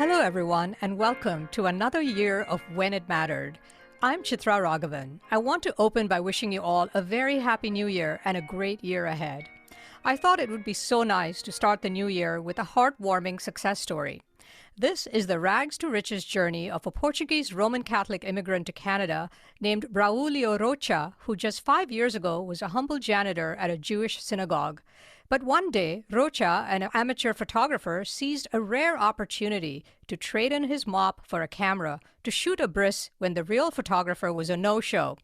Hello, everyone, and welcome to another year of When It Mattered. I'm Chitra Ragavan. I want to open by wishing you all a very happy new year and a great year ahead. I thought it would be so nice to start the new year with a heartwarming success story. This is the rags to riches journey of a Portuguese Roman Catholic immigrant to Canada named Braulio Rocha, who just 5 years ago was a humble janitor at a Jewish synagogue. But one day, Rocha, an amateur photographer, seized a rare opportunity to trade in his mop for a camera to shoot a bris when the real photographer was a no-show.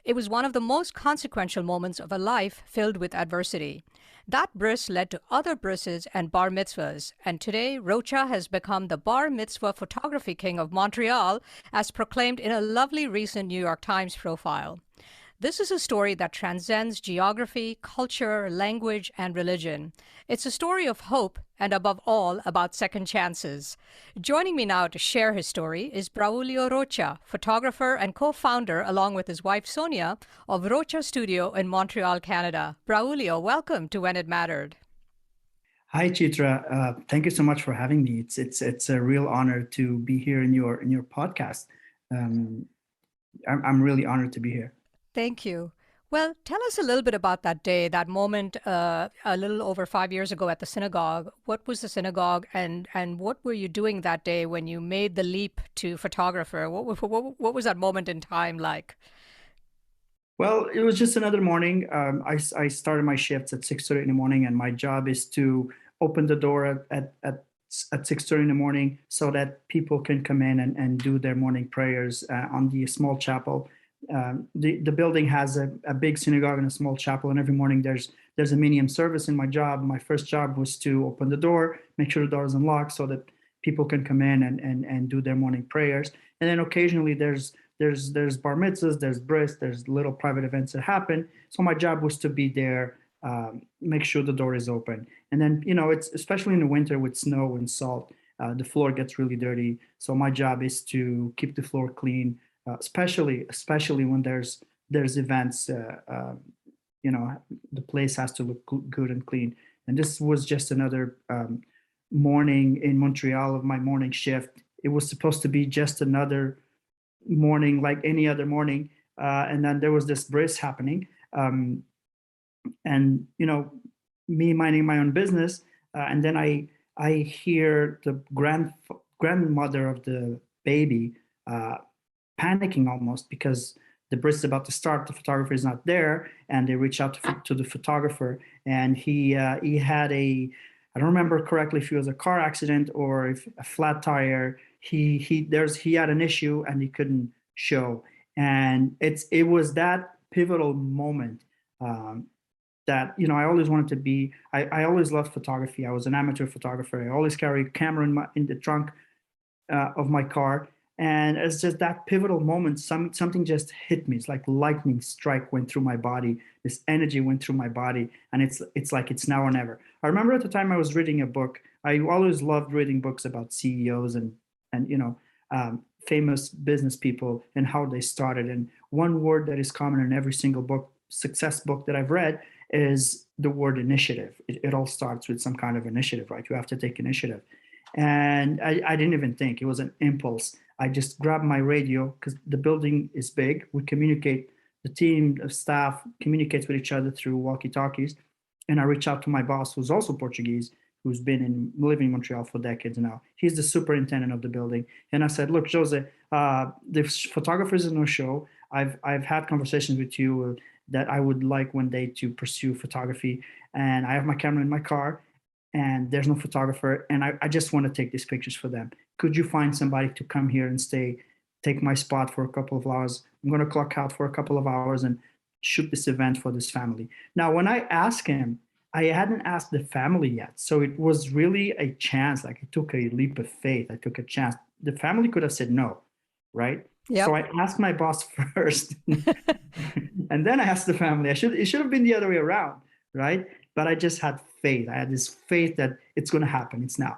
It was one of the most consequential moments of a life filled with adversity. That bris led to other brises and bar mitzvahs, and today Rocha has become the bar mitzvah photography king of Montreal, as proclaimed in a lovely recent New York Times profile. This is a story that transcends geography, culture, language, and religion. It's a story of hope and, above all, about second chances. Joining me now to share his story is Braulio Rocha, photographer and co-founder, along with his wife Sonia, of Rocha Studio in Montreal, Canada. Braulio, welcome to When It Mattered. Hi, Chitra. Thank you so much for having me. It's a real honor to be here in your podcast. I'm really honored to be here. Thank you. Well, tell us a little bit about that day, that moment a little over 5 years ago at the synagogue. What was the synagogue and what were you doing that day when you made the leap to photographer? What was that moment in time like? Well, it was just another morning. I started my shifts at 6:30 in the morning, and my job is to open the door at 6:30 in the morning so that people can come in and do their morning prayers on the small chapel. The building has a big synagogue and a small chapel, and every morning there's a minyan service. In my job, my first job was to open the door, make sure the door is unlocked so that people can come in and do their morning prayers. And then occasionally there's bar mitzvahs, there's bris, there's little private events that happen. So my job was to be there, make sure the door is open. And then, it's especially in the winter with snow and salt, the floor gets really dirty. So my job is to keep the floor clean. Especially when there's events, the place has to look good and clean. And this was just another morning in Montreal of my morning shift. It was supposed to be just another morning like any other morning, and then there was this bris happening, and me minding my own business, and then I hear the grandmother of the baby panicking almost because the bris is about to start, the photographer is not there, and they reach out to the photographer, and he had I don't remember correctly if it was a car accident or if a flat tire. He had an issue and he couldn't show, and it was that pivotal moment that I always wanted to be. I always loved photography. I was an amateur photographer. I always carry a camera in the trunk of my car. And it's just that pivotal moment, something just hit me. It's like lightning strike went through my body. This energy went through my body, and it's like it's now or never. I remember at the time I was reading a book. I always loved reading books about CEOs and famous business people and how they started. And one word that is common in every single success book that I've read, is the word initiative. It all starts with some kind of initiative, right? You have to take initiative. And I didn't even think. It was an impulse. I just grabbed my radio because the building is big. We communicate, the team of staff communicates with each other through walkie-talkies. And I reach out to my boss, who's also Portuguese, who's been living in Montreal for decades now. He's the superintendent of the building. And I said, look, Jose, the photographers in no show. I've had conversations with you that I would like one day to pursue photography. And I have my camera in my car, and there's no photographer, and I just want to take these pictures for them. Could you find somebody to come here and take my spot for a couple of hours? I'm going to clock out for a couple of hours and shoot this event for this family. Now, when I asked him, I hadn't asked the family yet. So it was really a chance. Like, I took a leap of faith. I took a chance. The family could have said no, right? Yep. So I asked my boss first, and then I asked the family. It should have been the other way around, right? But I just had faith. I had this faith that it's going to happen. It's now.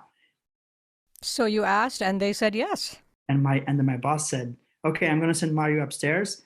So you asked, and they said yes. And then my boss said, "Okay, I'm going to send Mario upstairs.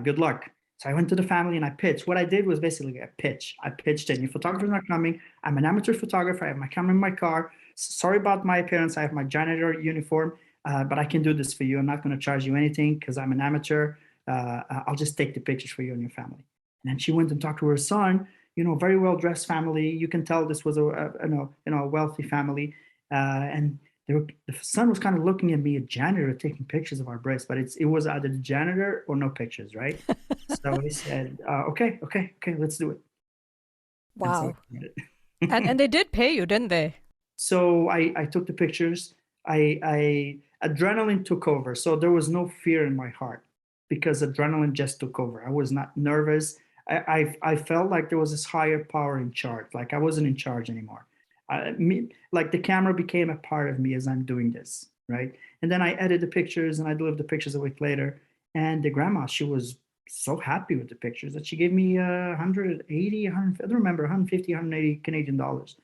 Good luck." So I went to the family and I pitched. What I did was basically a pitch. I pitched it. Your photographer's not coming. I'm an amateur photographer. I have my camera in my car. sorry about my appearance. I have my janitor uniform, but I can do this for you. I'm not going to charge you anything because I'm an amateur. I'll just take the pictures for you and your family. And then she went and talked to her son, very well dressed family. You can tell this was a wealthy family. And the son was kind of looking at me, a janitor, taking pictures of our bris, but it was either the janitor or no pictures, right? So he said, okay, let's do it. And so Wow. I did it. And they did pay you, didn't they? So I took the pictures. I adrenaline took over. So there was no fear in my heart because adrenaline just took over. I was not nervous. I felt like there was this higher power in charge. Like I wasn't in charge anymore. Like the camera became a part of me as I'm doing this, right? And then I edited the pictures and I delivered the pictures a week later. And the grandma, she was so happy with the pictures that she gave me 180, 100, I don't remember, 150, 180 Canadian dollars.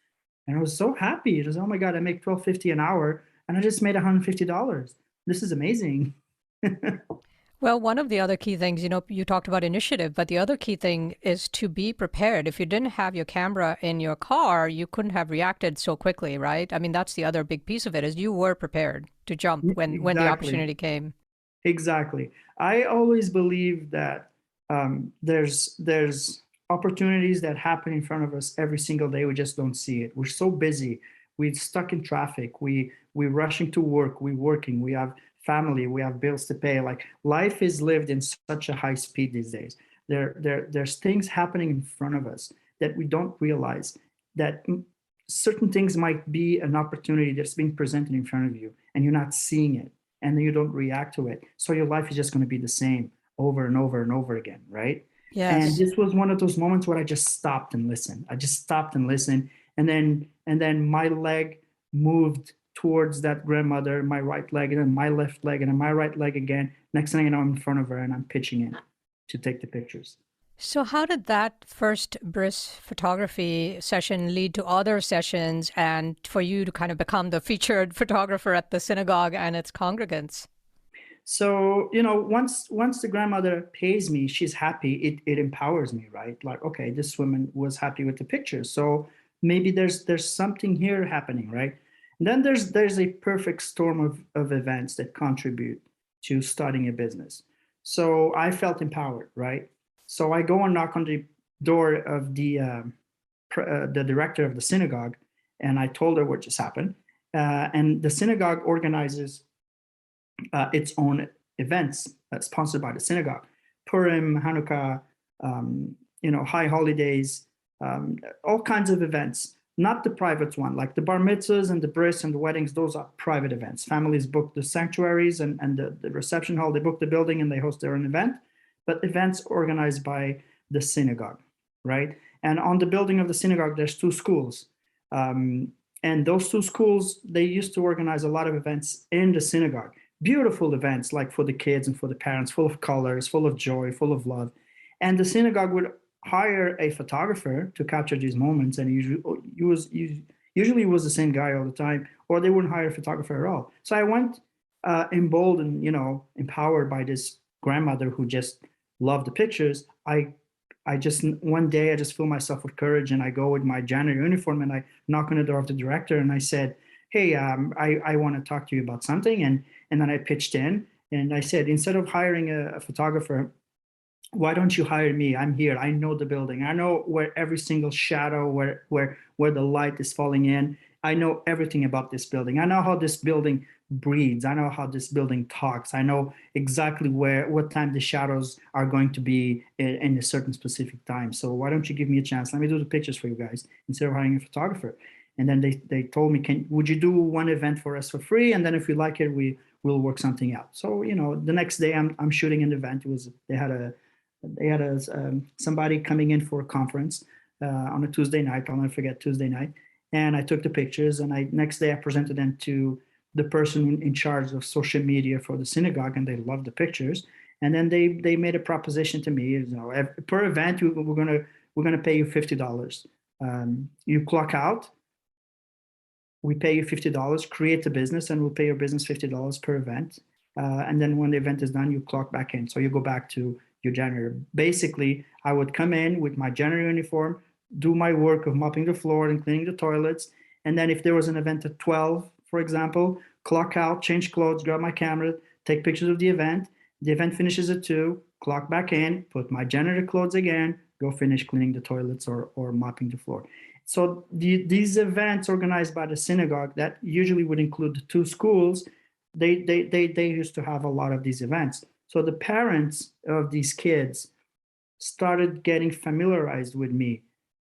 And I was so happy. It was, oh my God, I make $12.50 an hour and I just made $150. This is amazing. Well, one of the other key things, you talked about initiative, but the other key thing is to be prepared. If you didn't have your camera in your car, you couldn't have reacted so quickly, right? I mean, that's the other big piece of it is you were prepared to jump when the Exactly. opportunity came. Exactly. I always believe that there's opportunities that happen in front of us every single day. We just don't see it. We're so busy. We're stuck in traffic. We're rushing to work. We're working. We have family. We have bills to pay. Like life is lived in such a high speed these days. There's things happening in front of us that we don't realize that certain things might be an opportunity that's being presented in front of you and you're not seeing it and then you don't react to it. So your life is just going to be the same over and over and over again, right? And Yes. this was one of those moments where I just stopped and listened. I just stopped and listened, and then my leg moved towards that grandmother, my right leg, and then my left leg, and then my right leg again. Next thing you know, I'm in front of her and I'm pitching in to take the pictures. So how did that first bris photography session lead to other sessions and for you to kind of become the featured photographer at the synagogue and its congregants? So once the grandmother pays me, she's happy. It empowers me, right? Like, okay, this woman was happy with the pictures, so maybe there's something here happening, right? And then there's a perfect storm of events that contribute to starting a business. So I felt empowered, right? So I go and knock on the door of the director of the synagogue, and I told her what just happened. And the synagogue organizes its own events sponsored by the synagogue. Purim, Hanukkah, high holidays, all kinds of events. Not the private one, like the bar mitzvahs and the bris and the weddings, those are private events. Families book the sanctuaries and the reception hall, they book the building and they host their own event. But events organized by the synagogue, right? And on the building of the synagogue, there's two schools. And those two schools, they used to organize a lot of events in the synagogue. Beautiful events like for the kids and for the parents, full of colors, full of joy, full of love. And the synagogue would hire a photographer to capture these moments, and usually it was the same guy all the time, or they wouldn't hire a photographer at all. So I went emboldened, empowered by this grandmother who just loved the pictures. I just one day I just fill myself with courage and I go with my janitor uniform and I knock on the door of the director and I said, hey, I want to talk to you about something. And then I pitched in and I said, instead of hiring a photographer, why don't you hire me? I'm here. I know the building. I know where every single shadow, where the light is falling in. I know everything about this building. I know how this building breathes. I know how this building talks. I know exactly what time the shadows are going to be in a certain specific time. So why don't you give me a chance? Let me do the pictures for you guys instead of hiring a photographer. And then they told me, would you do one event for us for free? And then if we like it, we'll work something out. So the next day I'm shooting an event. They had somebody coming in for a conference on a Tuesday night. I'll never forget Tuesday night. And I took the pictures and next day I presented them to the person in charge of social media for the synagogue, and they loved the pictures. And then they made a proposition to me, per event, we're gonna pay you $50. You clock out, we pay you $50, create the business, and we'll pay your business $50 per event. And then when the event is done, you clock back in. So you go back to your janitor. Basically, I would come in with my janitor uniform, do my work of mopping the floor and cleaning the toilets, And then if there was an event at 12, for example, clock out, change clothes, grab my camera, take pictures of the event. The event finishes at 2, clock back in, put my janitor clothes again, go finish cleaning the toilets or mopping the floor. So these events organized by the synagogue that usually would include 2 schools, they used to have a lot of these events. So the parents of these kids started getting familiarized with me,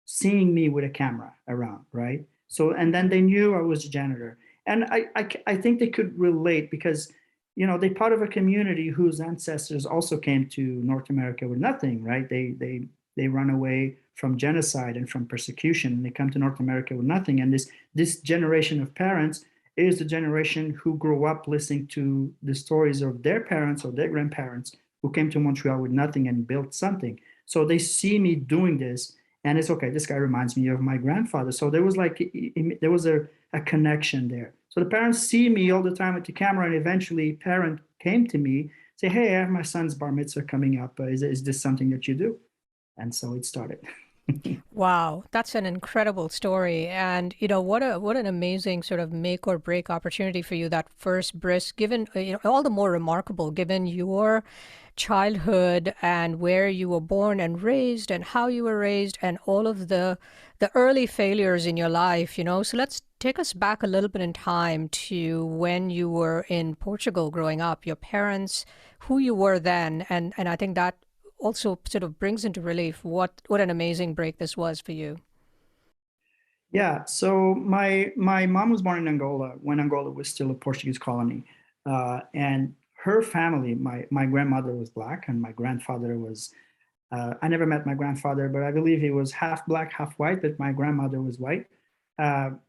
seeing me with a camera around, right? So, and then they knew I was a janitor. And I think they could relate because, they're part of a community whose ancestors also came to North America with nothing, right? They run away from genocide and from persecution, and they come to North America with nothing. And this generation of parents is the generation who grew up listening to the stories of their parents or their grandparents who came to Montreal with nothing and built something. So they see me doing this, and it's okay. This guy reminds me of my grandfather. So there was a connection there. So the parents see me all the time with the camera, and eventually a parent came to me, say, "Hey, I have my son's bar mitzvah coming up. Is this something that you do?" And so it started. Wow, that's an incredible story. And what an amazing sort of make or break opportunity for you, that first bris, given all the more remarkable given your childhood and where you were born and raised and how you were raised and all of the early failures in your life. So let's take us back a little bit in time to when you were in Portugal growing up, your parents, who you were then, and I think that also sort of brings into relief what an amazing break this was for you. Yeah, so my mom was born in Angola when Angola was still a Portuguese colony, and her family, my grandmother was black, and my grandfather was. I never met my grandfather, but I believe he was half black, half white. But my grandmother was white, and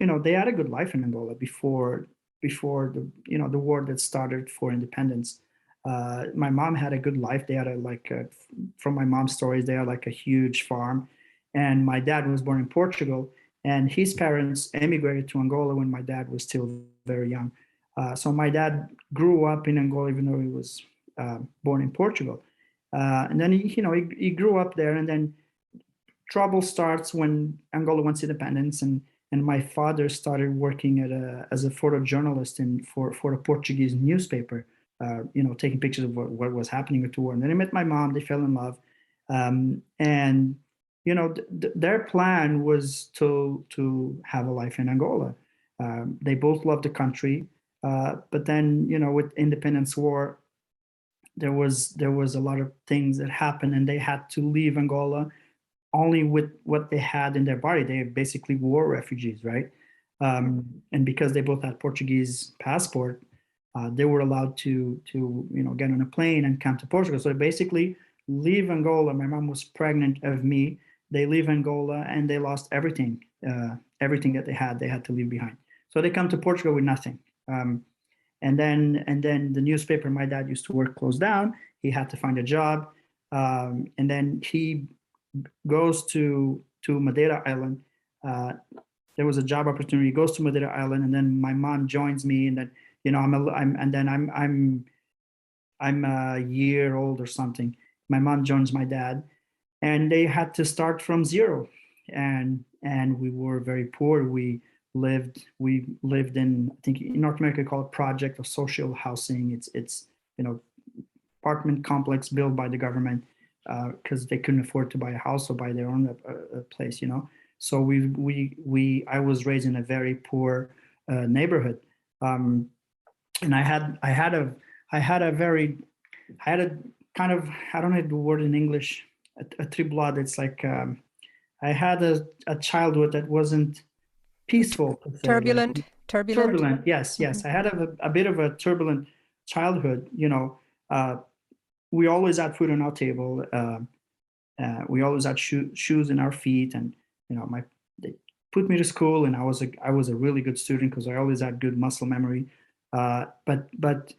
they had a good life in Angola before the war that started for independence. My mom had a good life. They had from my mom's stories, they had like a huge farm, and my dad was born in Portugal, and his parents emigrated to Angola when my dad was still very young. So my dad grew up in Angola, even though he was born in Portugal, and then he grew up there, and then trouble starts when Angola wants independence, and my father started working as a photojournalist for a Portuguese newspaper. Taking pictures of what was happening with the war. And then I met my mom. They fell in love, and their plan was to have a life in Angola. They both loved the country, but then with independence war, there was a lot of things that happened, and they had to leave Angola only with what they had in their body. They basically war refugees, right? And because they both had Portuguese passport, they were allowed to get on a plane and come to Portugal. So they basically leave Angola. My mom was pregnant of me. They leave Angola and they lost everything. Everything that they had to leave behind. So they come to Portugal with nothing. And then the newspaper my dad used to work closed down. He had to find a job, and then he goes to Madeira Island. There was a job opportunity. He goes to Madeira Island, and then my mom joins me, and then I'm a year old or something. My mom joins my dad, and they had to start from zero, and we were very poor. We lived in, I think in North America, called project or social housing. It's apartment complex built by the government because they couldn't afford to buy a house or buy their own place. So I was raised in a very poor neighborhood. And I had a kind of, I don't know the word in English, a triblade. It's like I had a childhood that wasn't peaceful, per se. Turbulent. Yes. I had a bit of a turbulent childhood. We always had food on our table. We always had shoes in our feet, and they put me to school, and I was a really good student because I always had good muscle memory. But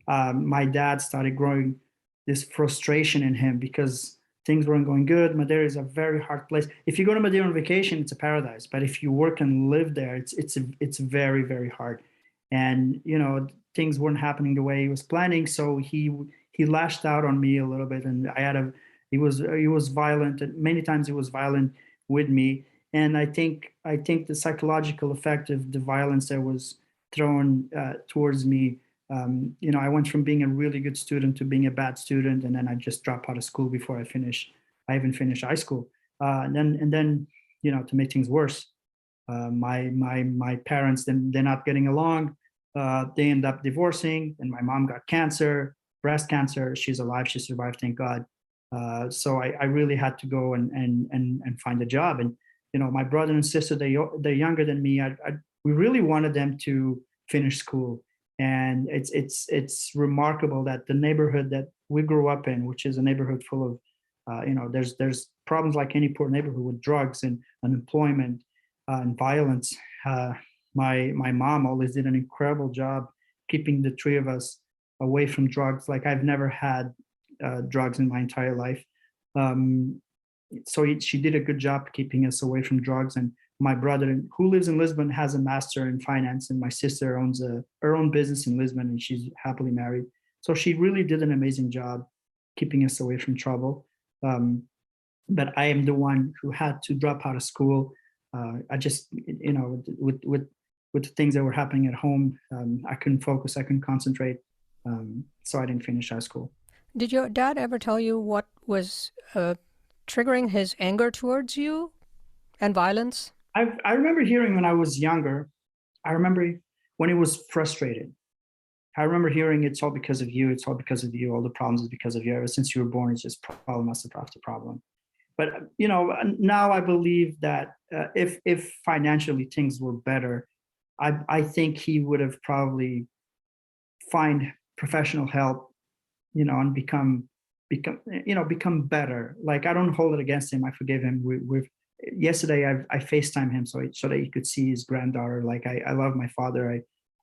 my dad started growing this frustration in him because things weren't going good. Madeira is a very hard place. If you go to Madeira on vacation, it's a paradise. But if you work and live there, it's very, very hard. And things weren't happening the way he was planning. So he lashed out on me a little bit, and he was violent. And many times he was violent with me. And I think the psychological effect of the violence that was thrown towards me. I went from being a really good student to being a bad student, and then I just dropped out of school before I even finished high school. And then, to make things worse, my parents, they're not getting along. They end up divorcing, and my mom got cancer, breast cancer. She's alive. She survived, thank God. So I really had to go and find a job. And my brother and sister, they're younger than me. We really wanted them to finish school, and it's remarkable that the neighborhood that we grew up in, which is a neighborhood full of, there's problems like any poor neighborhood with drugs and unemployment and violence. My mom always did an incredible job keeping the three of us away from drugs. Like I've never had drugs in my entire life. So she did a good job keeping us away from drugs. And my brother, who lives in Lisbon, has a master in finance, and my sister owns her own business in Lisbon, and she's happily married. So she really did an amazing job keeping us away from trouble. But I am the one who had to drop out of school. I just, with the things that were happening at home, I couldn't focus, I couldn't concentrate, so I didn't finish high school. Did your dad ever tell you what was triggering his anger towards you and violence? I remember hearing when I was younger. I remember when he was frustrated. I remember hearing, "It's all because of you. It's all because of you. All the problems is because of you. Ever since you were born, it's just problem after problem." But now I believe that if financially things were better, I think he would have probably find professional help, and become better. Like I don't hold it against him. I forgive him. Yesterday I FaceTime him so that he could see his granddaughter. Like I love my father.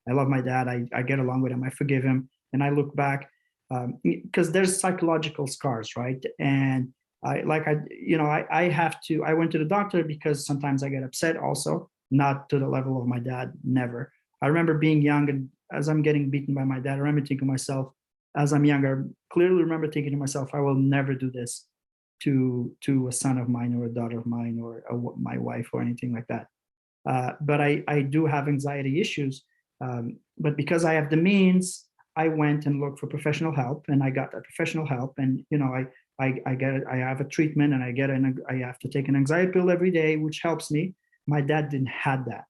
I love my dad. I get along with him. I forgive him. And I look back, because there's psychological scars, right? And I went to the doctor because sometimes I get upset also, not to the level of my dad, never. I remember being young, and as I'm getting beaten by my dad, I remember thinking to myself, as I'm younger, clearly remember thinking to myself, I will never do this to a son of mine or a daughter of mine or my wife or anything like that. But I do have anxiety issues. But because I have the means, I went and looked for professional help, and I got that professional help. And I have a treatment, and I have to take an anxiety pill every day, which helps me. My dad didn't have that.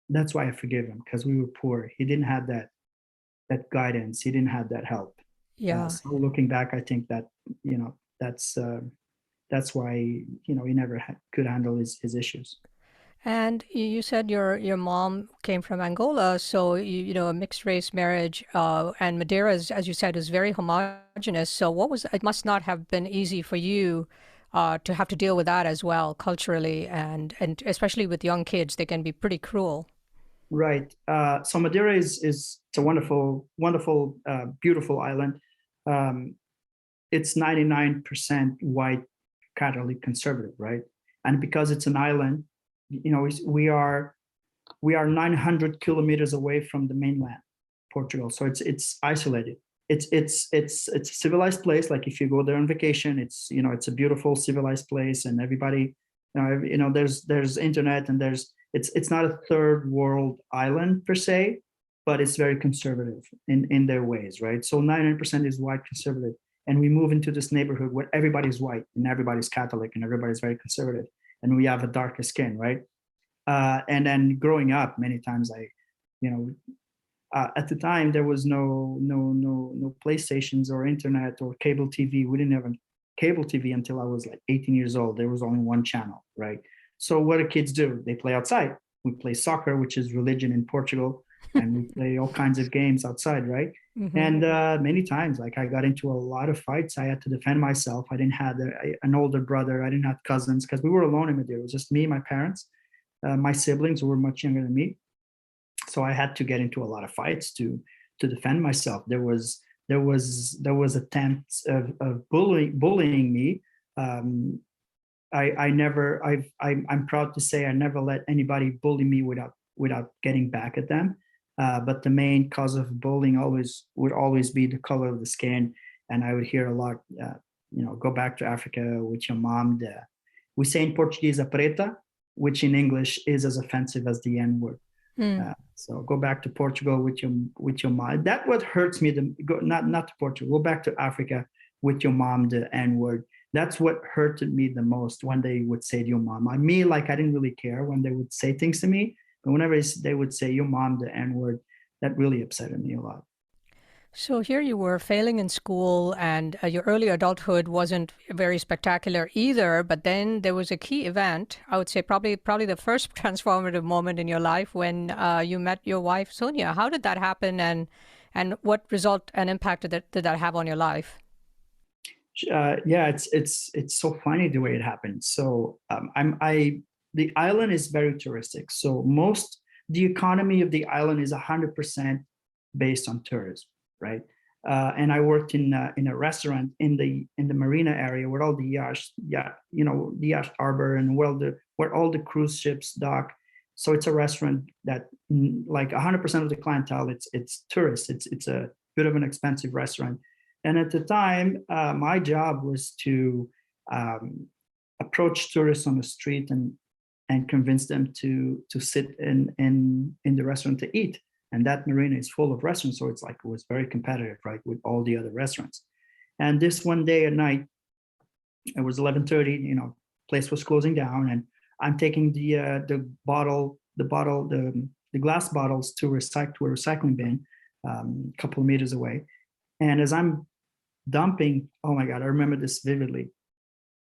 That's why I forgive him, because we were poor. He didn't have that guidance. He didn't have that help. Yeah. So looking back, I think that that's why he never could handle his issues. And you said your mom came from Angola, so a mixed race marriage, and Madeira, as you said, is very homogenous. So it must not have been easy for you to have to deal with that as well, culturally, and especially with young kids, they can be pretty cruel. Right. So Madeira is it's a wonderful, wonderful, beautiful island. It's 99% white, Catholic, conservative, right? And because it's an island, we are 900 kilometers away from the mainland, Portugal. So it's isolated. It's a civilized place. Like if you go there on vacation, it's a beautiful civilized place, and everybody, there's internet, and it's not a third world island per se, but it's very conservative in their ways, right? So 99% is white, conservative, and we move into this neighborhood where everybody's white and everybody's Catholic and everybody's very conservative, and we have a darker skin, right? And then growing up, many times at the time there was no PlayStations or internet or cable TV. We didn't have a cable TV until I was like 18 years old. There was only one channel, right? So what do kids do? They play outside. We play soccer, which is religion in Portugal, and we play all kinds of games outside, right? Hmm. And many times, like I got into a lot of fights. I had to defend myself. I didn't have an older brother. I didn't have cousins because we were alone in Madeira. It was just me, my parents. My siblings were much younger than me, so I had to get into a lot of fights to defend myself. There was attempts of bullying me. I'm proud to say I never let anybody bully me without getting back at them. But the main cause of bullying would always be the color of the skin, and I would hear a lot. Go back to Africa with your mom. We say in Portuguese, a preta. which in English is as offensive as the N word. Mm. So go back to Portugal with your mom. That what hurts me. Not to Portugal. Go back to Africa with your mom. The N word. That's what hurted me the most when they would say to your mom. I didn't really care when they would say things to me, but whenever they would say your mom the N word, that really upset me a lot. So here you were failing in school, and your early adulthood wasn't very spectacular either. But then there was a key event, I would say probably the first transformative moment in your life when you met your wife, Sonia. How did that happen, and what result and impact did that have on your life? Yeah, it's so funny the way it happened. So the island is very touristic. So the economy of the island is 100% based on tourism, right? And I worked in a restaurant in the marina area where all the the yacht harbor and where all the cruise ships dock. So it's a restaurant that like 100% of the clientele, it's tourists. It's a bit of an expensive restaurant. And at the time, my job was to approach tourists on the street and convince them to sit in the restaurant to eat. And that marina is full of restaurants, so it was very competitive, right, with all the other restaurants. And this one day at night, it was 11:30. Place was closing down, and I'm taking the glass bottles to a recycling bin, a couple of meters away. And as I'm dumping, oh my God, I remember this vividly.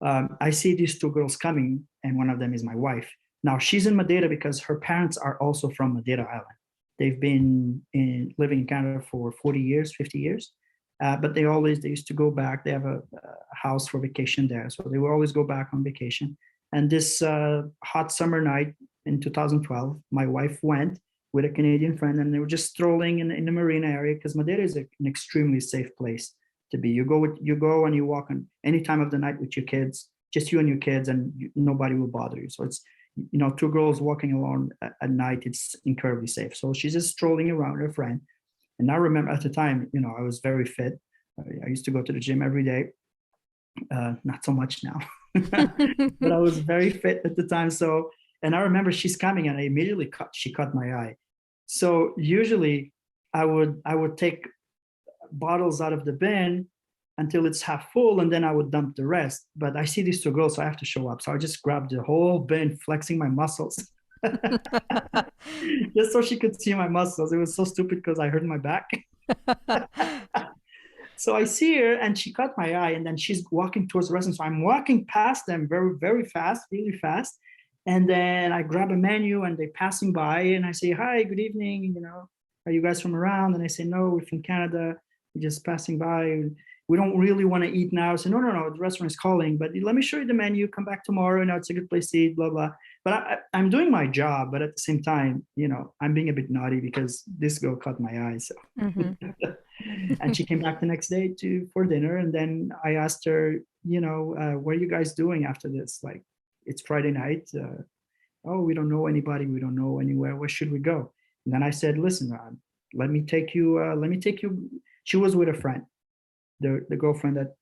I see these two girls coming, and one of them is my wife. Now she's in Madeira because her parents are also from Madeira Island. They've been living in Canada for 40 years, 50 years. But they used to go back. They have a house for vacation there. So they would always go back on vacation. And this hot summer night in 2012, my wife went with a Canadian friend, and they were just strolling in the marina area because Madeira is an extremely safe place to be. You go and you walk on any time of the night with your kids, just you and your kids, and nobody will bother you. So it's, two girls walking along at night, it's incredibly safe. So she's just strolling around with her friend. And I remember at the time, I was very fit. I used to go to the gym every day. Not so much now, but I was very fit at the time. So, and I remember she's coming, and she caught my eye. So usually I would take bottles out of the bin until it's half full, and then I would dump the rest. But I see these two girls, so I have to show up. So I just grabbed the whole bin, flexing my muscles, just so she could see my muscles. It was so stupid because I hurt my back. So I see her, and she caught my eye, and then she's walking towards the restaurant. So I'm walking past them very, very fast, really fast. And then I grab a menu, and they're passing by, and I say, "Hi, good evening. Are you guys from around?" And I say, "No, we're from Canada. We're just passing by. We don't really want to eat now." So, no, the restaurant is calling, but let me show you the menu. Come back tomorrow. It's a good place to eat, blah, blah. But I'm doing my job, but at the same time, I'm being a bit naughty because this girl caught my eye. So, and she came back the next day for dinner. And then I asked her, what are you guys doing after this? Like, it's Friday night. Oh, we don't know anybody. We don't know anywhere. Where should we go? And then I said, listen, let me take you. She was with a friend, the girlfriend that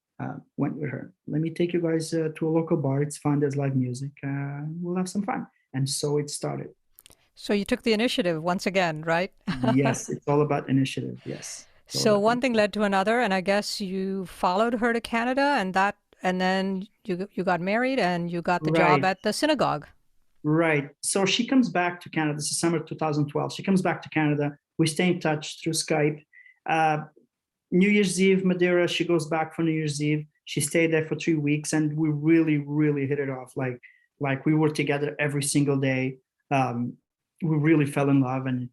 went with her. Let me take you guys to a local bar. It's fun. There's live music. We'll have some fun. And so it started. So you took the initiative once again, right? Yes, it's all about initiative. Yes. So one thing led to another, and I guess you followed her to Canada, and then you got married, and you got the job at the synagogue. Right. So she comes back to Canada. This is summer 2012. She comes back to Canada. We stay in touch through Skype. New Year's Eve, Madeira. She goes back for New Year's Eve. She stayed there for 3 weeks, and we really, really hit it off. Like we were together every single day. We really fell in love. And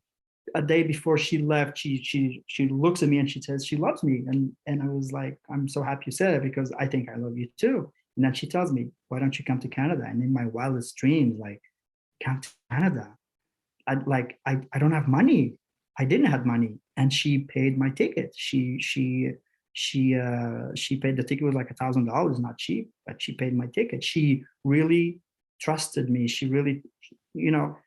a day before she left, she looks at me and she says she loves me. And I was like, I'm so happy you said it because I think I love you too. And then she tells me, why don't you come to Canada? And in my wildest dreams, like, come to Canada. I don't have money. I didn't have money. And she paid my ticket. She paid, the ticket was like $1,000, not cheap, but she paid my ticket. She really trusted me. She really,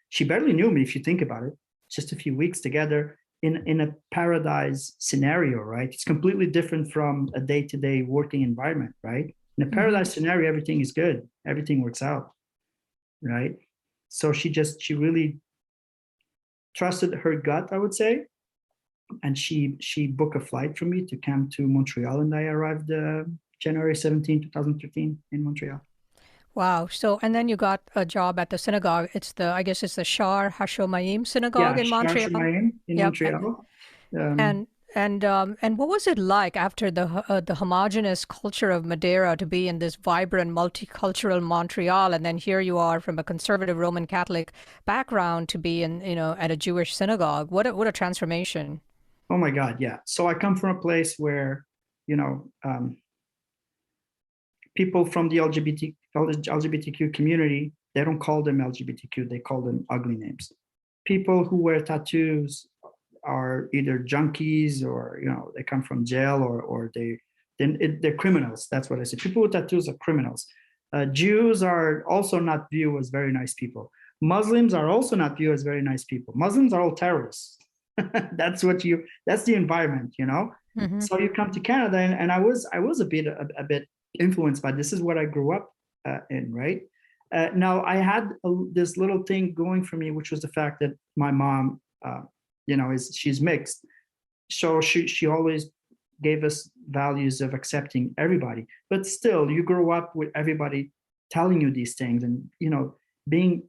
she barely knew me if you think about it. Just a few weeks together in a paradise scenario, right? It's completely different from a day-to-day working environment, right? In a paradise scenario, everything is good. Everything works out, right? So she really trusted her gut, I would say. And she booked a flight for me to come to Montreal, and I arrived January 17, 2013 in Montreal. Wow. So, and then you got a job at the synagogue. I guess it's the Shaar Hashomayim synagogue Yeah, in Shaar Montreal. Hashomayim in Yep. Montreal. Um, And and what was it like after the homogenous culture of Madeira to be in this vibrant, multicultural Montreal, and then here you are from a conservative Roman Catholic background to be in, at a Jewish synagogue? What a transformation. oh my God, yeah. So I come from a place where, people from the LGBTQ community, they don't call them LGBTQ, they call them ugly names. People who wear tattoos are either junkies or they come from jail or they're criminals. That's what I say. People with tattoos are criminals. Jews are also not viewed as very nice people. Muslims are also not viewed as very nice people. Muslims are all terrorists. That's the environment. Hmm. So you come to Canada, and I was a bit influenced by this. Is what I grew up in, right? Now I had this little thing going for me, which was the fact that my mom, she's mixed, so she always gave us values of accepting everybody. But still, you grow up with everybody telling you these things, and being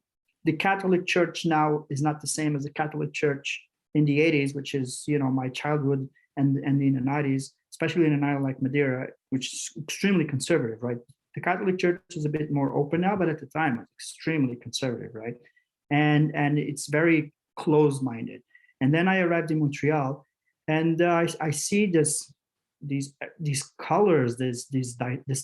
the Catholic Church now is not the same as the Catholic Church in the 80s, which is my childhood, and in the 90s, especially in an island like Madeira, which is extremely conservative, right? The Catholic Church is a bit more open now, but at the time it was extremely conservative, right? And it's very closed-minded. And then I arrived in Montreal, and I see these colors, this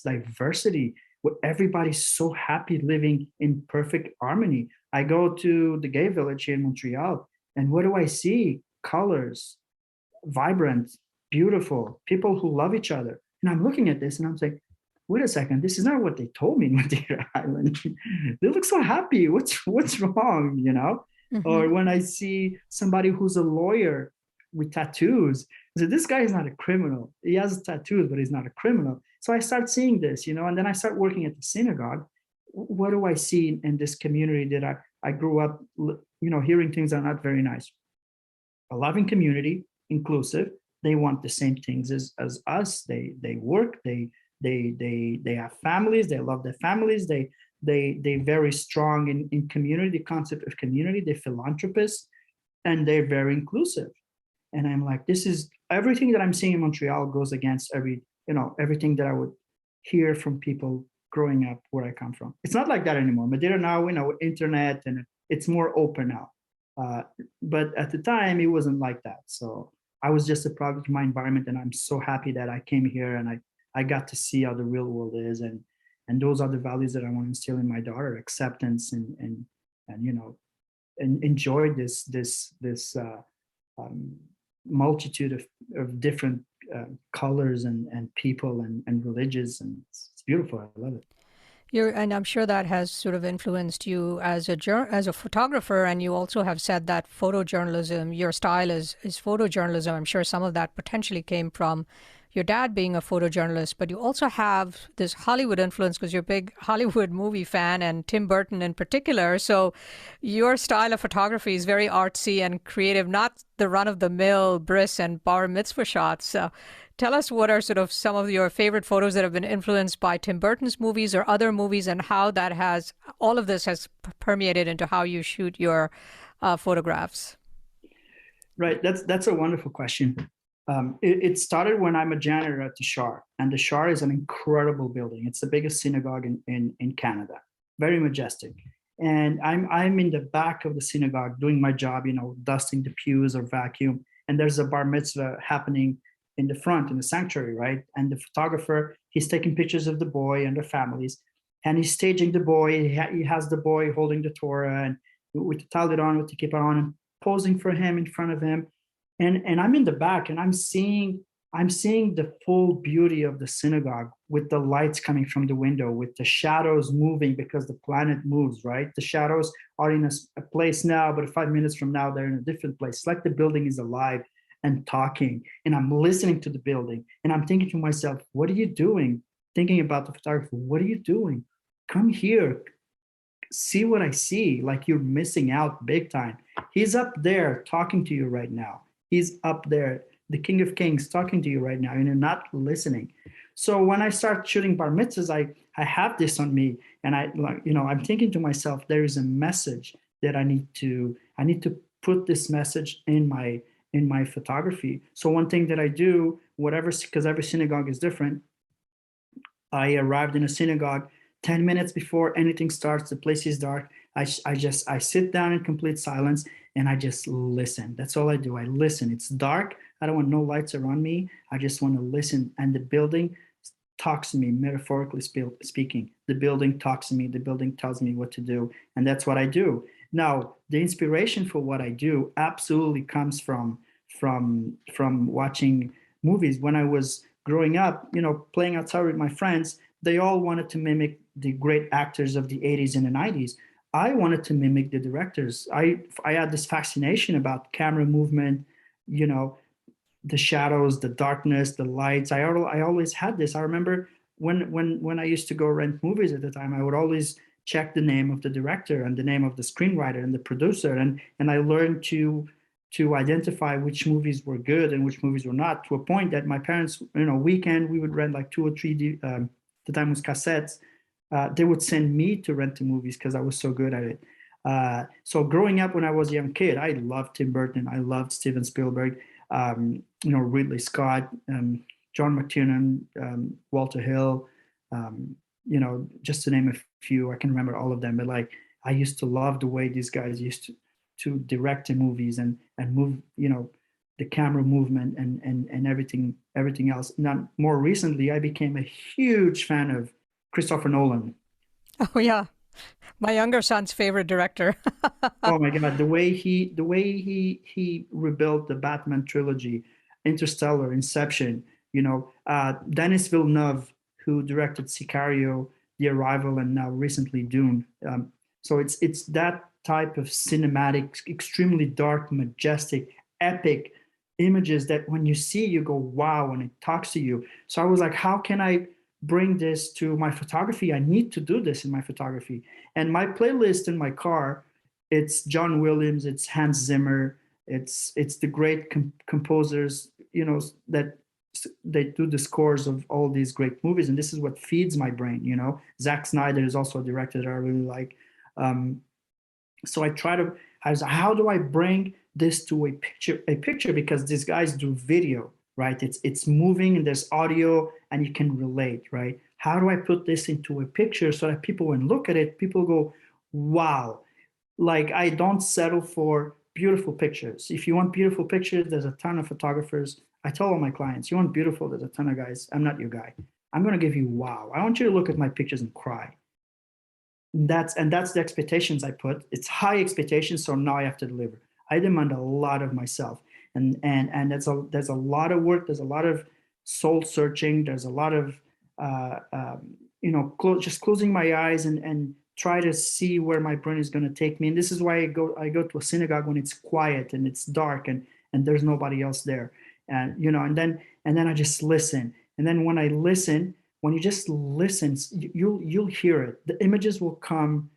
diversity, where everybody's so happy living in perfect harmony. I go to the gay village here in Montreal, and what do I see? Colors, vibrant, beautiful, people who love each other. And I'm looking at this and I'm saying, wait a second, this is not what they told me in Madeira Island. They look so happy. What's wrong, Hmm. Or when I see somebody who's a lawyer with tattoos, I say, this guy is not a criminal. He has tattoos, but he's not a criminal. So I start seeing this, and then I start working at the synagogue. What do I see in this community that I grew up, hearing things that are not very nice? A loving community, inclusive. They want the same things as us. They work. They have families. They love their families. They very strong in community, the concept of community. They're philanthropists, and they're very inclusive. And I'm like, this is everything that I'm seeing in Montreal goes against everything that I would hear from people growing up where I come from. It's not like that anymore. Madeira now, internet, and it's more open now. But at the time, it wasn't like that. So I was just a product of my environment, and I'm so happy that I came here and I got to see how the real world is, and those are the values that I want to instill in my daughter: acceptance and enjoy this multitude of different colors and people and religions, and it's beautiful. I love it. And I'm sure that has sort of influenced you as as a photographer, and you also have said that photojournalism, your style is photojournalism. I'm sure some of that potentially came from your dad being a photojournalist, but you also have this Hollywood influence because you're a big Hollywood movie fan, and Tim Burton in particular. So your style of photography is very artsy and creative, not the run-of-the-mill bris and bar mitzvah shots. So tell us what are sort of some of your favorite photos that have been influenced by Tim Burton's movies or other movies, and how all of this has permeated into how you shoot your photographs. Right. That's a wonderful question. It started when I'm a janitor at the Shaar, and the Shaar is an incredible building. It's the biggest synagogue in Canada, very majestic. And I'm in the back of the synagogue doing my job, dusting the pews or vacuum. And there's a bar mitzvah happening in the front in the sanctuary, right? And the photographer, he's taking pictures of the boy and their families, and he's staging the boy. He has the boy holding the Torah and with the talit on, with the kippah on, and posing for him in front of him. And I'm in the back, and I'm seeing the full beauty of the synagogue with the lights coming from the window, with the shadows moving because the planet moves, right? The shadows are in a place now, but 5 minutes from now, they're in a different place. It's like the building is alive and talking, and I'm listening to the building, and I'm thinking to myself, what are you doing? Thinking about the photographer, what are you doing? Come here. see what I see. Like, you're missing out big time. He's up there talking to you right now. He's up there, the King of Kings, talking to you right now, and you're not listening. So when I start shooting bar mitzvahs, I have this on me, and I'm thinking to myself, there is a message that I need to put this message in my photography. So one thing that I do, whatever, because every synagogue is different, I arrived in a synagogue 10 minutes before anything starts. The place is dark. I sit down in complete silence and I just listen. That's all I do. I listen. It's dark. I don't want no lights around me. I just want to listen. And the building talks to me, metaphorically speaking. The building talks to me. The building tells me what to do. And that's what I do. Now, the inspiration for what I do absolutely comes from watching movies. When I was growing up, playing outside with my friends, they all wanted to mimic the great actors of the 80s and the 90s. I wanted to mimic the directors. I had this fascination about camera movement, you know, the shadows, the darkness, the lights. I always had this. I remember when I used to go rent movies at the time, I would always check the name of the director and the name of the screenwriter and the producer, and I learned to identify which movies were good and which movies were not, to a point that my parents, weekend, we would rent like two or three, the time was cassettes. They would send me to rent the movies because I was so good at it. So growing up when I was a young kid, I loved Tim Burton. I loved Steven Spielberg, Ridley Scott, John McTiernan, Walter Hill, just to name a few. I can remember all of them, but like, I used to love the way these guys used to direct the movies and move, the camera movement and everything else. Now, more recently, I became a huge fan of Christopher Nolan. Oh, yeah. My younger son's favorite director. Oh my God, the way he rebuilt the Batman trilogy, Interstellar, Inception, Denis Villeneuve, who directed Sicario, The Arrival, and now recently Dune. So it's that type of cinematic, extremely dark, majestic, epic images that when you see, you go, wow, and it talks to you. So I was like, how can I bring this to my photography? I need to do this in my photography. And my playlist in my car, it's John Williams, it's Hans Zimmer, it's the great composers, that they do the scores of all these great movies, and this is what feeds my brain. Zack Snyder is also a director that I really like. So I was, how do I bring this to a picture, because these guys do video, right? It's moving and there's audio and you can relate, right? How do I put this into a picture so that people, when look at it, people go, wow. Like, I don't settle for beautiful pictures. If you want beautiful pictures, there's a ton of photographers. I tell all my clients, you want beautiful, there's a ton of guys. I'm not your guy. I'm going to give you wow. I want you to look at my pictures and cry. That's the expectations I put. It's high expectations, so now I have to deliver. I demand a lot of myself, and there's a lot of work. There's a lot of soul searching. There's a lot of just closing my eyes and try to see where my brain is going to take me. And this is why I go to a synagogue when it's quiet and it's dark and there's nobody else there, and then I just listen. And then when I listen, when you just listen, you'll hear it. The images will come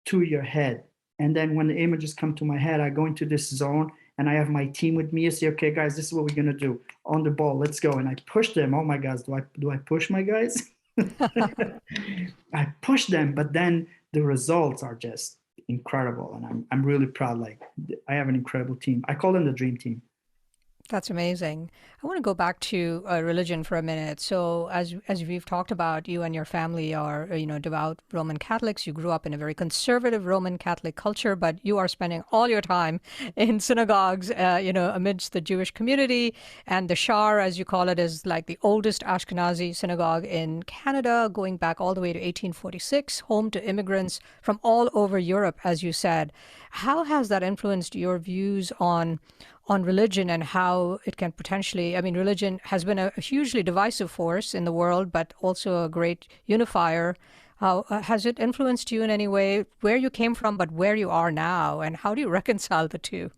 to your head. And then when the images come to my head, I go into this zone and I have my team with me. I say, okay, guys, this is what we're going to do. On the ball, let's go. And I push them. Oh my gosh, do I push my guys? I push them, but then the results are just incredible. And I'm really proud. Like, I have an incredible team. I call them the dream team. That's amazing. I want to go back to religion for a minute. So, as we've talked about, you and your family are, devout Roman Catholics. You grew up in a very conservative Roman Catholic culture, but you are spending all your time in synagogues, amidst the Jewish community. And the Shaar, as you call it, is like the oldest Ashkenazi synagogue in Canada, going back all the way to 1846, home to immigrants from all over Europe, as you said. How has that influenced your views on religion and how it can potentially, religion has been a hugely divisive force in the world, but also a great unifier. How has it influenced you in any way, where you came from, but where you are now, and how do you reconcile the two?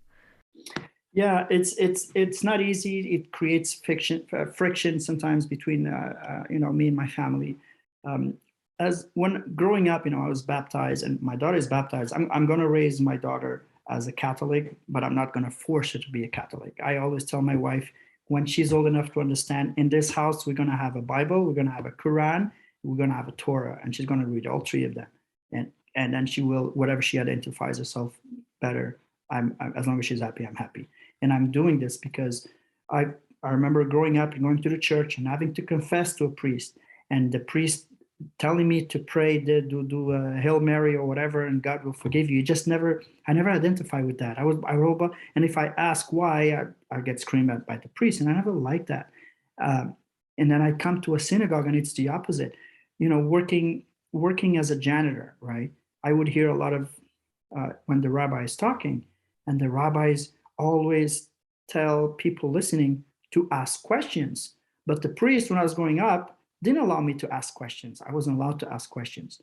Yeah, it's not easy. It creates friction sometimes between me and my family. Um, as when growing up, I was baptized, and my daughter is baptized. I'm going to raise my daughter as a Catholic, but I'm not going to force her to be a Catholic. I always tell my wife, when she's old enough to understand, in this house, we're going to have a Bible, we're going to have a Quran, we're going to have a Torah, and she's going to read all three of them. And then she will, whatever she identifies herself better, as long as she's happy, I'm happy. And I'm doing this because I remember growing up and going to the church and having to confess to a priest, and the priest telling me to pray, do a Hail Mary or whatever, and God will forgive you. I never identify with that. And if I ask why, I get screamed at by the priest, and I never liked that. And then I come to a synagogue, and it's the opposite. Working as a janitor, right? I would hear a lot of when the rabbi is talking, and the rabbis always tell people listening to ask questions. But the priest, when I was growing up, didn't allow me to ask questions. I wasn't allowed to ask questions.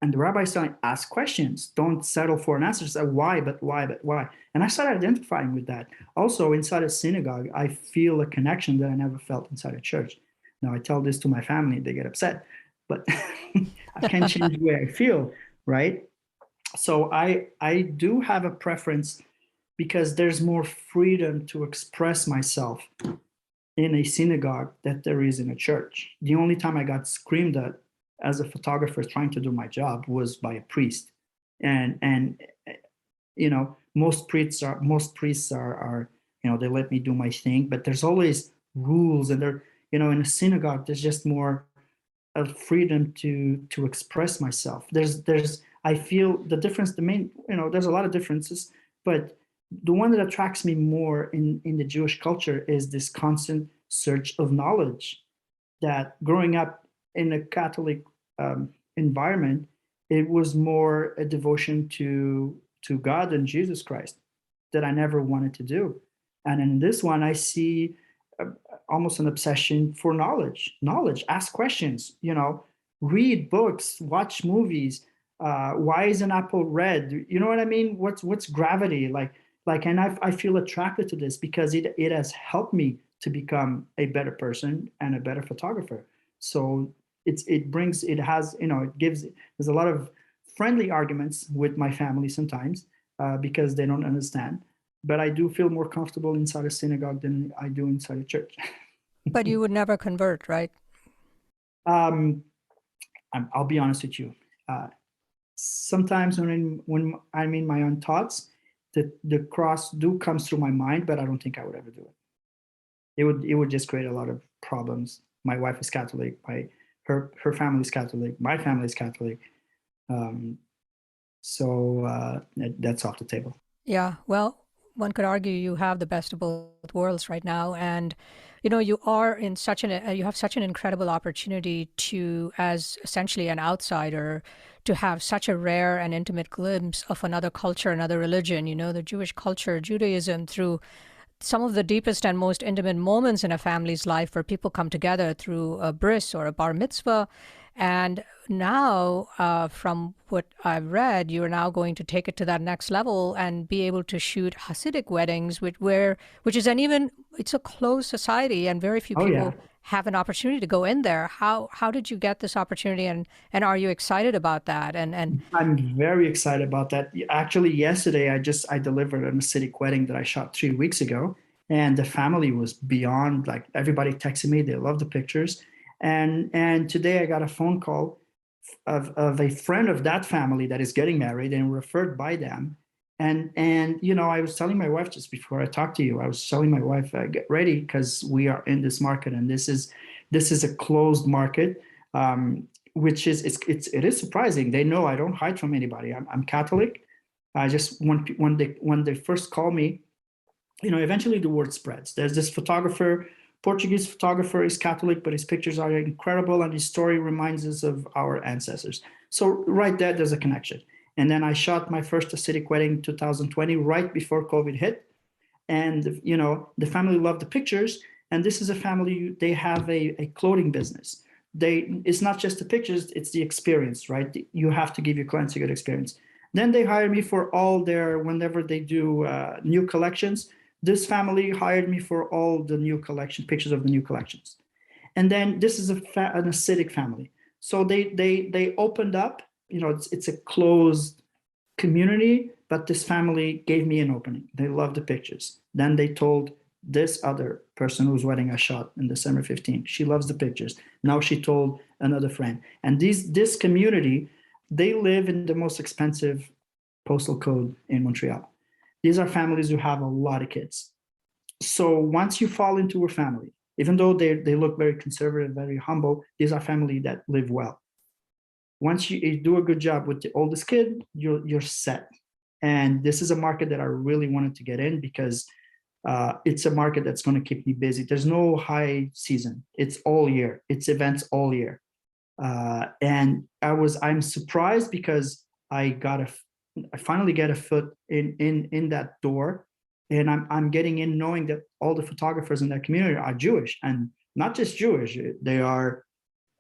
And the rabbi started, ask questions. Don't settle for an answer. Say, why, but why, but why? And I started identifying with that. Also, inside a synagogue, I feel a connection that I never felt inside a church. Now, I tell this to my family, they get upset, but I can't change the way I feel, right? So I do have a preference because there's more freedom to express myself in a synagogue that there is in a church. The only time I got screamed at as a photographer trying to do my job was by a priest. And most priests are they let me do my thing, but there's always rules, and in a synagogue, there's just more of freedom to express myself. I feel the difference, there's a lot of differences, but the one that attracts me more in the Jewish culture is this constant search of knowledge. That growing up in a Catholic environment, it was more a devotion to God and Jesus Christ that I never wanted to do. And in this one, I see almost an obsession for knowledge. Ask questions, read books, watch movies. Why is an apple red? You know what I mean? What's gravity like? And I feel attracted to this because it has helped me to become a better person and a better photographer. So there's a lot of friendly arguments with my family sometimes because they don't understand. But I do feel more comfortable inside a synagogue than I do inside a church. But you would never convert, right? I'll be honest with you. Sometimes when I'm in my own thoughts, the cross comes through my mind, but I don't think I would ever do it. It would just create a lot of problems. My wife is Catholic. Her family is Catholic. My family is Catholic. So that's off the table. Yeah. Well, one could argue you have the best of both worlds right now, and you are in you have such an incredible opportunity to, as essentially an outsider, to have such a rare and intimate glimpse of another culture, another religion, the Jewish culture, Judaism, through some of the deepest and most intimate moments in a family's life where people come together through a bris or a bar mitzvah. And now, from what I've read, you're now going to take it to that next level and be able to shoot Hasidic weddings, which is it's a closed society, and very few people have an opportunity to go in there. How did you get this opportunity, and are you excited about that? And I'm very excited about that. Actually, yesterday I delivered a Hasidic wedding that I shot 3 weeks ago, and the family was beyond, like, everybody texted me. They loved the pictures. And today I got a phone call of a friend of that family that is getting married and referred by them. And I was telling my wife just before I talked to you, I was telling my wife, get ready, because we are in this market, and this is a closed market, which it is surprising. They know I don't hide from anybody. I'm Catholic. I just when they first call me, eventually the word spreads. There's this Portuguese photographer, is Catholic, but his pictures are incredible, and his story reminds us of our ancestors. So right there's a connection. And then I shot my first Hasidic wedding in 2020, right before COVID hit. And, the family loved the pictures. And this is a family, they have a clothing business. It's not just the pictures, it's the experience, right? You have to give your clients a good experience. Then they hire me for whenever they do new collections. This family hired me for all the new pictures of the new collections. And then this is an Hasidic family. So they opened up. It's a closed community, but this family gave me an opening. They loved the pictures. Then they told this other person whose wedding I shot in December 15th. She loves the pictures. Now she told another friend. And this community, they live in the most expensive postal code in Montreal. These are families who have a lot of kids. So once you fall into a family, even though they look very conservative, very humble, these are families that live well. Once you do a good job with the oldest kid, you're set. And this is a market that I really wanted to get in because it's a market that's going to keep me busy. There's no high season. It's all year. It's events all year. And I'm surprised because I finally get a foot in that door, and I'm getting in knowing that all the photographers in that community are Jewish, and not just Jewish. They are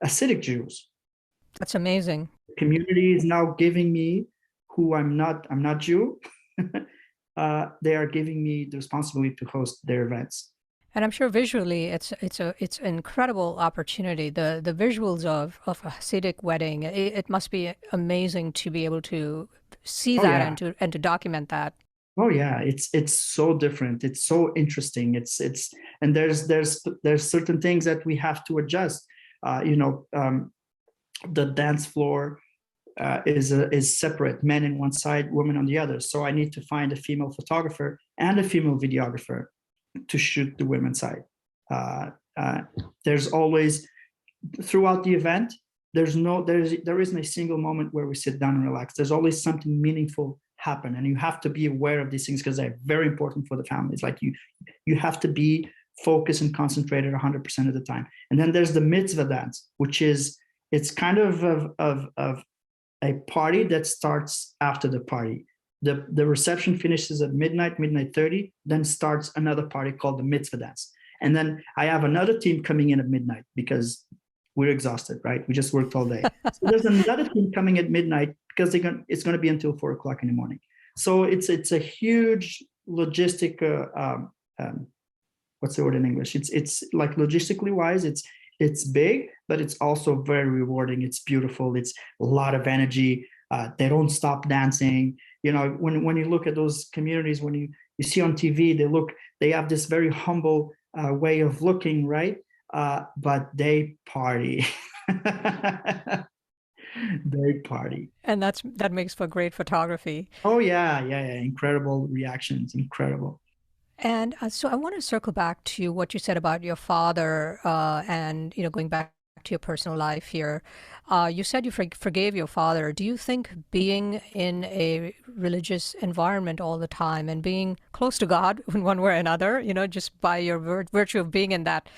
Hasidic Jews. That's amazing. The community is now giving me, who I'm not Jew. They are giving me the responsibility to host their events. And I'm sure visually it's an incredible opportunity. The visuals of a Hasidic wedding, it must be amazing to be able to see that and to document that. Oh yeah, it's so different. It's so interesting. And there's certain things that we have to adjust. The dance floor is separate, men on one side, women on the other. So I need to find a female photographer and a female videographer to shoot the women's side. There's always, throughout the event, there isn't a single moment where we sit down and relax. There's always something meaningful happen, and you have to be aware of these things because they're very important for the families. Like you have to be focused and concentrated 100% of the time. And then there's the mitzvah dance, which it's kind of a party that starts after the party. The reception finishes at midnight 30, then starts another party called the mitzvah dance. And then I have another team coming in at midnight because we're exhausted, right? We just worked all day. So there's another team coming at midnight because it's going to be until 4 o'clock in the morning. So it's a huge logistic, what's the word in English? It's like logistically wise, it's big, but it's also very rewarding. It's beautiful. It's a lot of energy. They don't stop dancing. When you look at those communities, when you see on TV, they have this very humble way of looking, right? But they party. They party. And that makes for great photography. Oh yeah. Incredible reactions, incredible. And so I want to circle back to what you said about your father, and going back to your personal life here. You said you forgave your father. Do you think being in a religious environment all the time and being close to God in one way or another, just by your virtue of being in that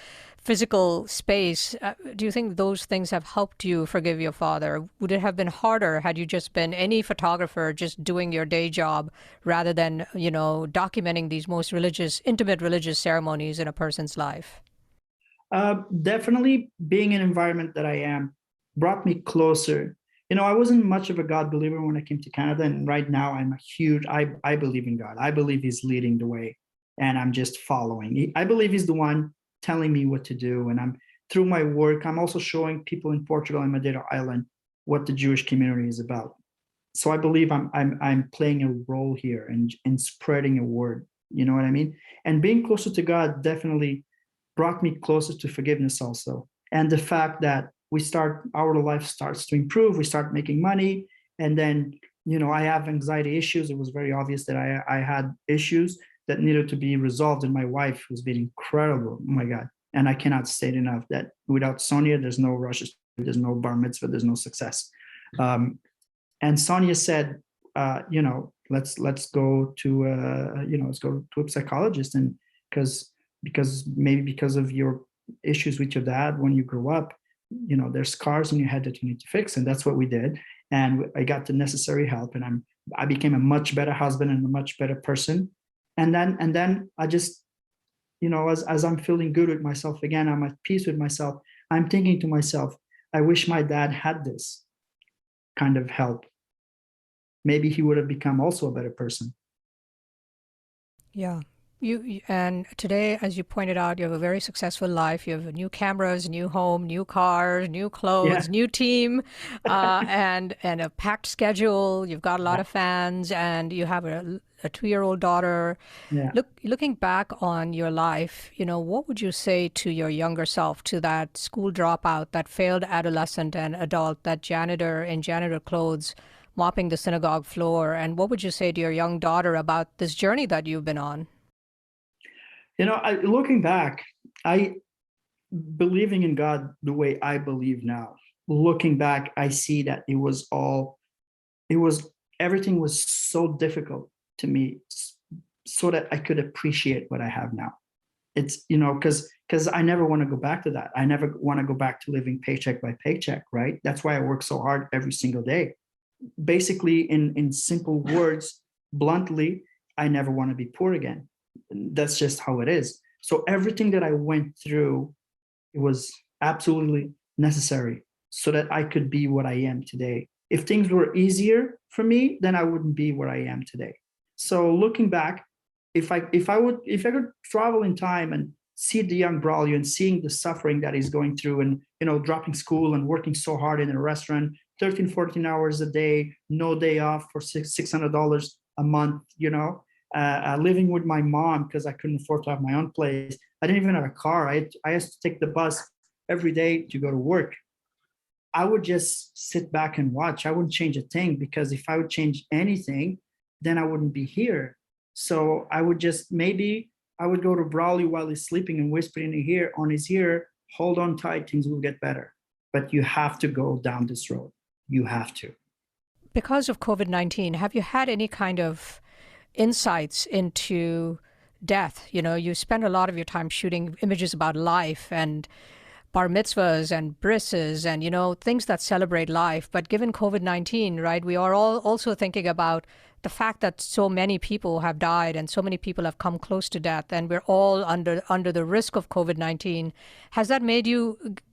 physical space, do you think those things have helped you forgive your father? Would it have been harder had you just been any photographer just doing your day job rather than, documenting these most intimate religious ceremonies in a person's life? Definitely being in an environment that I am brought me closer. I wasn't much of a God believer when I came to Canada, and right now I'm I believe in God. I believe he's leading the way, and I'm just following. I believe he's the one telling me what to do, and through my work, I'm also showing people in Portugal and Madeira Island what the Jewish community is about. So I believe I'm playing a role here and spreading a word. You know what I mean? And being closer to God definitely brought me closer to forgiveness also. And the fact that our life starts to improve, we start making money, and then, I have anxiety issues. It was very obvious that I had issues that needed to be resolved, and my wife was being incredible. Oh my God. And I cannot state enough that without Sonia, there's no Rosh Hashanah, there's no bar mitzvah, there's no success. And Sonia said, let's go to a psychologist, and because of your issues with your dad when you grew up, there's scars in your head that you need to fix. And that's what we did. And I got the necessary help, and I became a much better husband and a much better person. And then I just, as I'm feeling good with myself again, I'm at peace with myself. I'm thinking to myself, I wish my dad had this kind of help. Maybe he would have become also a better person. Yeah, And today, as you pointed out, you have a very successful life. You have new cameras, new home, new cars, new Yeah. clothes, new team, and a packed schedule. You've got a lot Yeah. of fans, and you have a 2-year-old daughter. Yeah. Looking back on your life, what would you say to your younger self, to that school dropout, that failed adolescent and adult, that janitor in janitor clothes, mopping the synagogue floor? And what would you say to your young daughter about this journey that you've been on? Looking back, I believing in God the way I believe now. Looking back, I see that it was everything was so difficult to me, so that I could appreciate what I have now. It's because I never want to go back to that. I never want to go back to living paycheck by paycheck, right? That's why I work so hard every single day. Basically, in simple words, bluntly, I never want to be poor again. That's just how it is. So everything that I went through, it was absolutely necessary so that I could be what I am today. If things were easier for me, then I wouldn't be where I am today. So looking back, if I could travel in time and see the young Braulio and seeing the suffering that he's going through, and dropping school and working so hard in a restaurant, 13, 14 hours a day, no day off for $600 a month, living with my mom because I couldn't afford to have my own place. I didn't even have a car. I used to take the bus every day to go to work. I would just sit back and watch. I wouldn't change a thing, because if I would change anything, then I wouldn't be here. So I would just, maybe I would go to Braulio while he's sleeping and whisper in his ear, hold on tight, things will get better. But you have to go down this road. You have to. Because of COVID-19, have you had any kind of insights into death? You spend a lot of your time shooting images about life and bar mitzvahs and brises and, things that celebrate life. But given COVID-19, right, we are all also thinking about the fact that so many people have died and so many people have come close to death, and we're all under the risk of COVID-19. Has that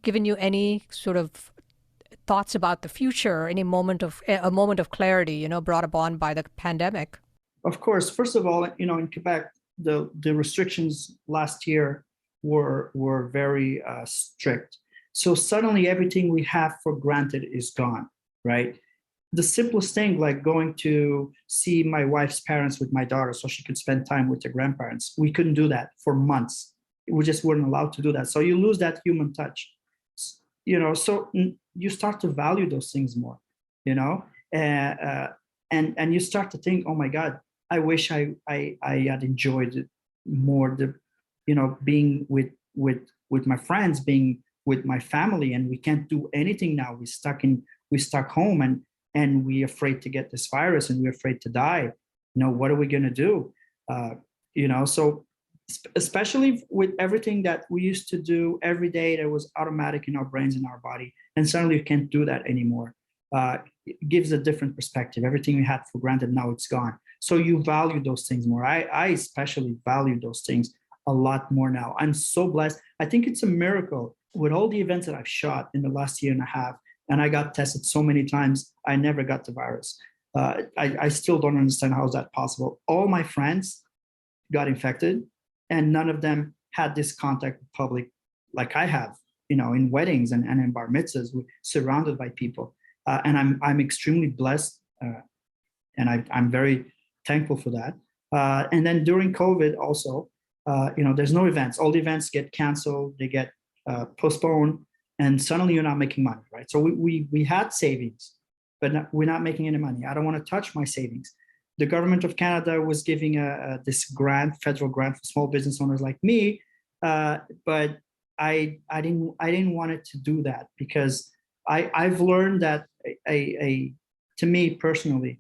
given you any sort of thoughts about the future, any a moment of clarity, brought upon by the pandemic? Of course, first of all, in Quebec, the restrictions last year were very strict. So suddenly everything we have for granted is gone, right? The simplest thing, like going to see my wife's parents with my daughter so she could spend time with her grandparents, we couldn't do that for months. We just weren't allowed to do that. So you lose that human touch, so you start to value those things more, and you start to think, oh my God, I wish I had enjoyed it more, being with my friends, being with my family, and we can't do anything now. We're stuck home, and we're afraid to get this virus, and we're afraid to die. What are we gonna do? So especially with everything that we used to do every day that was automatic in our brains and our body, and suddenly you can't do that anymore. It gives a different perspective. Everything we had for granted, now it's gone. So you value those things more. I especially value those things a lot more now. I'm so blessed. I think it's a miracle with all the events that I've shot in the last year and a half, and I got tested so many times, I never got the virus. I still don't understand how is that possible. All my friends got infected, and none of them had this contact with public like I have, in weddings and in bar mitzvahs, surrounded by people. And I'm extremely blessed, and I'm very thankful for that. And then during COVID also, there's no events. All the events get canceled, they get postponed, and suddenly you're not making money, right? So we had savings, but we're not making any money. I don't want to touch my savings. The government of Canada was giving this federal grant for small business owners like me, but I didn't want it to do that, because I've learned that to me personally,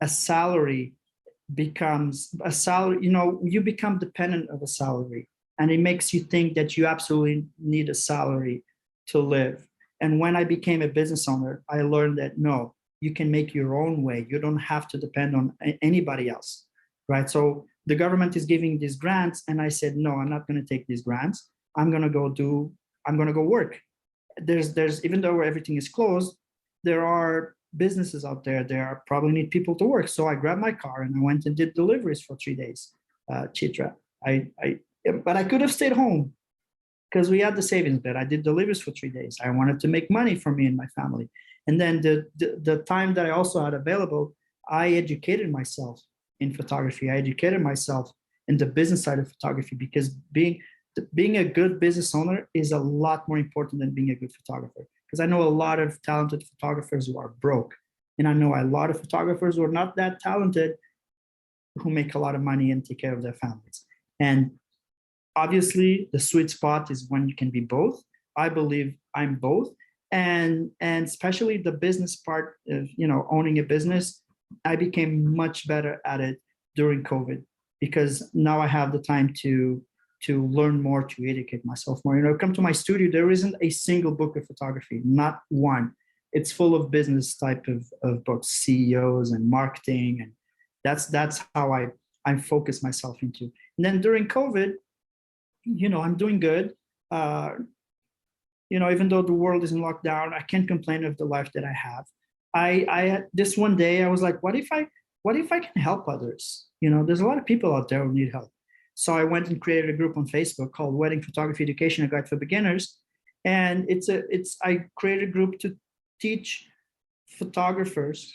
a salary becomes a salary. You become dependent of a salary, and it makes you think that you absolutely need a salary to live. And when I became a business owner, I learned that no, you can make your own way. You don't have to depend on anybody else, right? So the government is giving these grants, and I said, no, I'm not going to take these grants. I'm going to go work. There's even though everything is closed, there are businesses out there. There probably need people to work. So I grabbed my car and I went and did deliveries for 3 days. Chitra. But I could have stayed home because we had the savings bit. I did deliveries for 3 days. I wanted to make money for me and my family. And then the time that I also had available, I educated myself in photography. I educated myself in the business side of photography, because being a good business owner is a lot more important than being a good photographer. Because I know a lot of talented photographers who are broke. And I know a lot of photographers who are not that talented who make a lot of money and take care of their families. And obviously, the sweet spot is when you can be both. I believe I'm both. And especially the business part of, owning a business, I became much better at it during COVID, because now I have the time to learn more, to educate myself more. Come to my studio, there isn't a single book of photography, not one. It's full of business type of books, CEOs and marketing. And that's how I focus myself into. And then during COVID, I'm doing good. Even though the world is in lockdown, I can't complain of the life that I have. I this one day I was like, what if I can help others? There's a lot of people out there who need help. So I went and created a group on Facebook called Wedding Photography Education, a Guide for Beginners. And I created a group to teach photographers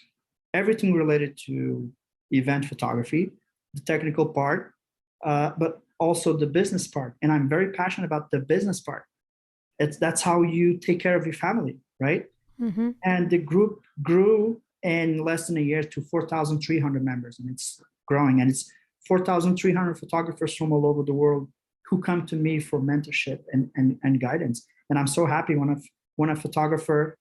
everything related to event photography, the technical part, but also the business part. And I'm very passionate about the business part. That's how you take care of your family, right? Mm-hmm. And the group grew in less than a year to 4,300 members, and it's growing. And it's 4,300 photographers from all over the world who come to me for mentorship and guidance. And I'm so happy when a photographer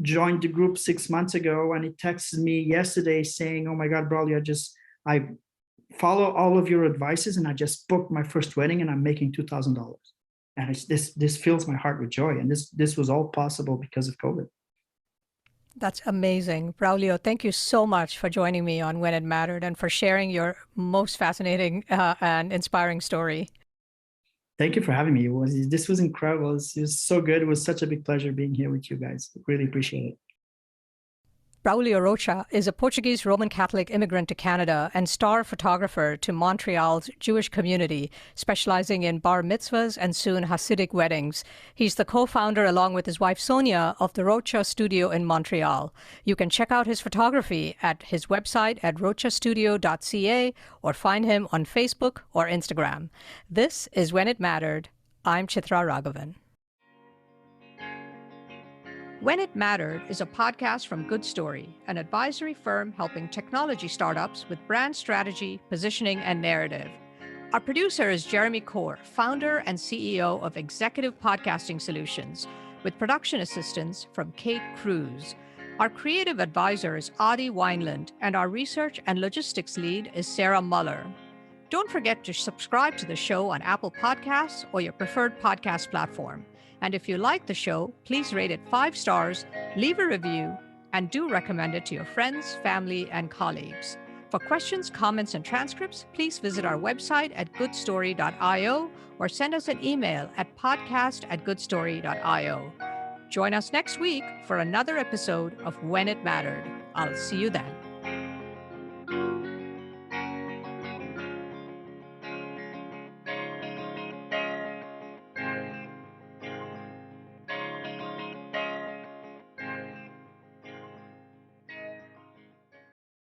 joined the group 6 months ago, and he texted me yesterday saying, "Oh my God, Braulio, I follow all of your advices, and I just booked my first wedding, and I'm making $2,000." And this fills my heart with joy. And this was all possible because of COVID. That's amazing. Braulio, thank you so much for joining me on When It Mattered and for sharing your most fascinating and inspiring story. Thank you for having me. This was incredible. It was so good. It was such a big pleasure being here with you guys. Really appreciate it. Braulio Rocha is a Portuguese Roman Catholic immigrant to Canada and star photographer to Montreal's Jewish community, specializing in bar mitzvahs and soon Hasidic weddings. He's the co-founder, along with his wife Sonia, of the Rocha Studio in Montreal. You can check out his photography at his website at rochastudio.ca or find him on Facebook or Instagram. This is When It Mattered. I'm Chitra Ragavan. When It Mattered is a podcast from Good Story, an advisory firm helping technology startups with brand strategy, positioning, and narrative. Our producer is Jeremy Kaur, founder and CEO of Executive Podcasting Solutions, with production assistance from Kate Cruz. Our creative advisor is Adi Wineland, and our research and logistics lead is Sarah Muller. Don't forget to subscribe to the show on Apple Podcasts or your preferred podcast platform. And if you like the show, please rate it 5 stars, leave a review, and do recommend it to your friends, family, and colleagues. For questions, comments, and transcripts, please visit our website at goodstory.io or send us an email at podcast@goodstory.io. Join us next week for another episode of When It Mattered. I'll see you then.